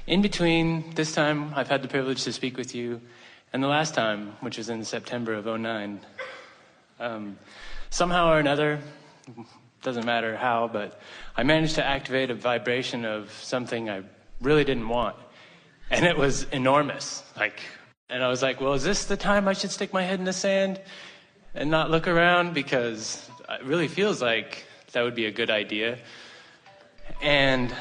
in between this time I've had the privilege to speak with you and the last time, which was in September of '09, somehow or another, doesn't matter how, but I managed to activate a vibration of something I really didn't want. And it was enormous. And I was like, well, is this the time I should stick my head in the sand and not look around? Because it really feels like that would be a good idea. And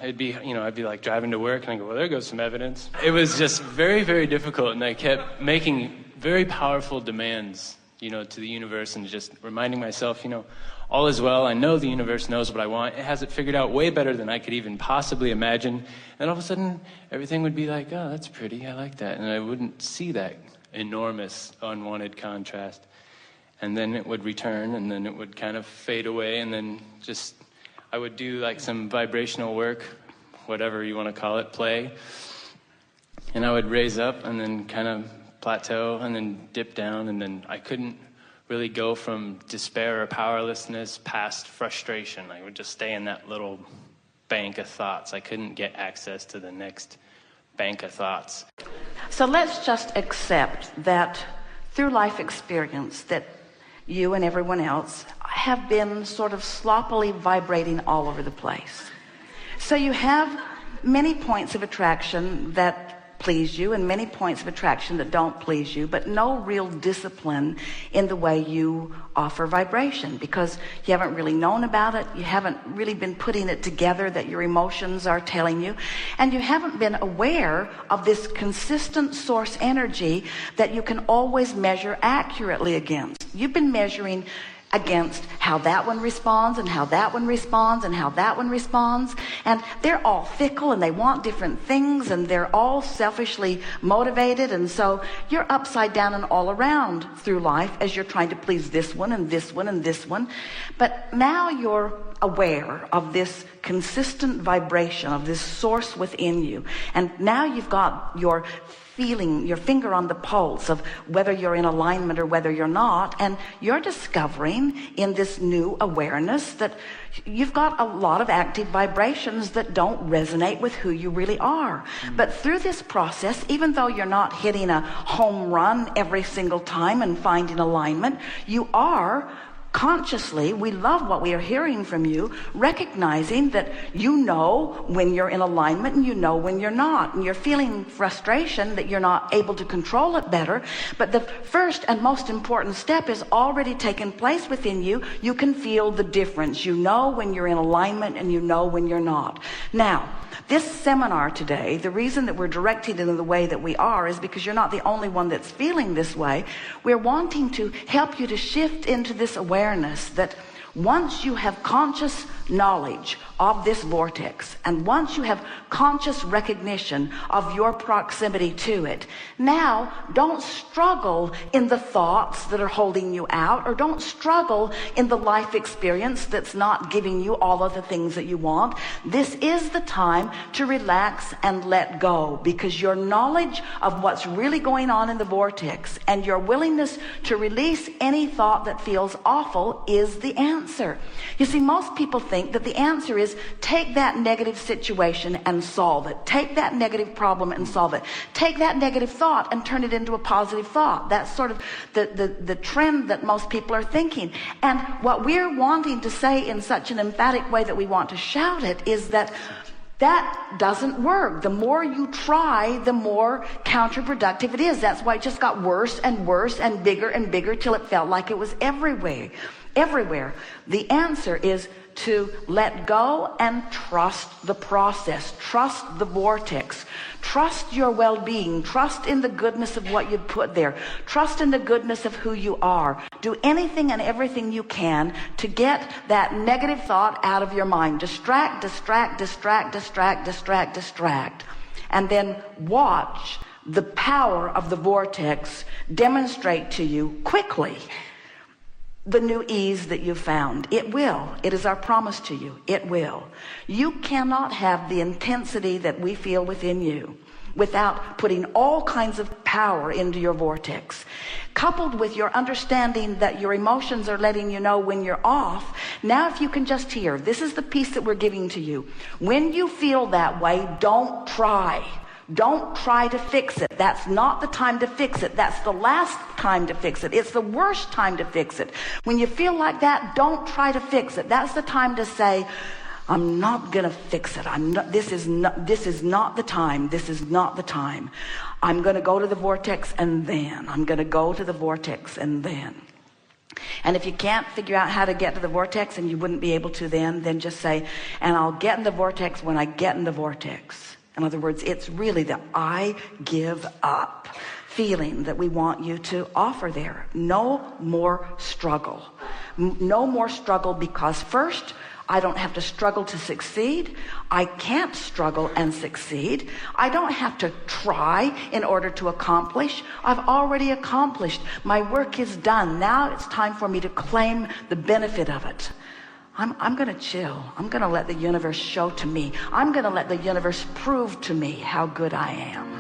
it'd be, I'd be like driving to work and I go, well, there goes some evidence. It was just very, very difficult. And I kept making very powerful demands, to the universe, and just reminding myself, all is well. I know the universe knows what I want. It has it figured out way better than I could even possibly imagine. And all of a sudden, everything would be like, oh, that's pretty. I like that. And I wouldn't see that enormous unwanted contrast. And then it would return, and then it would kind of fade away, and then just I would do like some vibrational work, whatever you want to call it, play. And I would raise up and then kind of plateau and then dip down, and then I couldn't really go from despair or powerlessness past frustration. I would just stay in that little bank of thoughts. I couldn't get access to the next bank of thoughts. So let's just accept that through life experience that you and everyone else have been sort of sloppily vibrating all over the place. So you have many points of attraction that please you and many points of attraction that don't please you, but no real discipline in the way you offer vibration, because you haven't really known about it. You haven't really been putting it together that your emotions are telling you, and you haven't been aware of this consistent source energy that you can always measure accurately against. You've been measuring against how that one responds and how that one responds and how that one responds, and they're all fickle and they want different things and they're all selfishly motivated, and so you're upside down and all around through life as you're trying to please this one and this one and this one. But now you're aware of this consistent vibration of this source within you, and now you've got your feeling, your finger on the pulse of whether you're in alignment or whether you're not, and you're discovering in this new awareness that you've got a lot of active vibrations that don't resonate with who you really are. But through this process, even though you're not hitting a home run every single time and finding alignment, you are consciously, we love what we are hearing from you, recognizing that you know when you're in alignment and you know when you're not, and you're feeling frustration that you're not able to control it better. But the first and most important step is already taken place within you. You can feel the difference. You know when you're in alignment and you know when you're not. Now, this seminar today, the reason that we're directing it in the way that we are is because you're not the only one that's feeling this way. We're wanting to help you to shift into this awareness that once you have conscious knowledge of this vortex, and once you have conscious recognition of your proximity to it, now don't struggle in the thoughts that are holding you out, or don't struggle in the life experience that's not giving you all of the things that you want. This is the time to relax and let go, because your knowledge of what's really going on in the vortex and your willingness to release any thought that feels awful is the answer. You see, most people think that the answer is take that negative situation and solve it. Take that negative problem and solve it. Take that negative thought and turn it into a positive thought. That's sort of the trend that most people are thinking. And what we're wanting to say in such an emphatic way that we want to shout it is that that doesn't work. The more you try, the more counterproductive it is. That's why it just got worse and worse and bigger till it felt like it was everywhere. The answer is to let go and trust the process. Trust the vortex. Trust your well-being. Trust in the goodness of what you've put there. Trust in the goodness of who you are. Do anything and everything you can to get that negative thought out of your mind. Distract. And then watch the power of the vortex demonstrate to you quickly the new ease that you found. It will. It is our promise to you. It will. You cannot have the intensity that we feel within you without putting all kinds of power into your vortex, coupled with your understanding that your emotions are letting you know when you're off. Now, if you can just hear, this is the piece that we're giving to you. When you feel that way, don't try to fix it. That's not the time to fix it. That's the last time to fix it. It's the worst time to fix it. When you feel like that, don't try to fix it. That's the time to say, I'm not going to fix it. This is not the time. This is not the time. I'm going to go to the vortex and then. I'm going to go to the vortex and then. And if you can't figure out how to get to the vortex, and you wouldn't be able to then just say, and I'll get in the vortex when I get in the vortex. In other words, it's really the I give up feeling that we want you to offer there. No more struggle. No more struggle, because first, I don't have to struggle to succeed. I can't struggle and succeed. I don't have to try in order to accomplish. I've already accomplished. My work is done. Now it's time for me to claim the benefit of it. I'm going to chill. I'm going to let the universe show to me. I'm going to let the universe prove to me how good I am.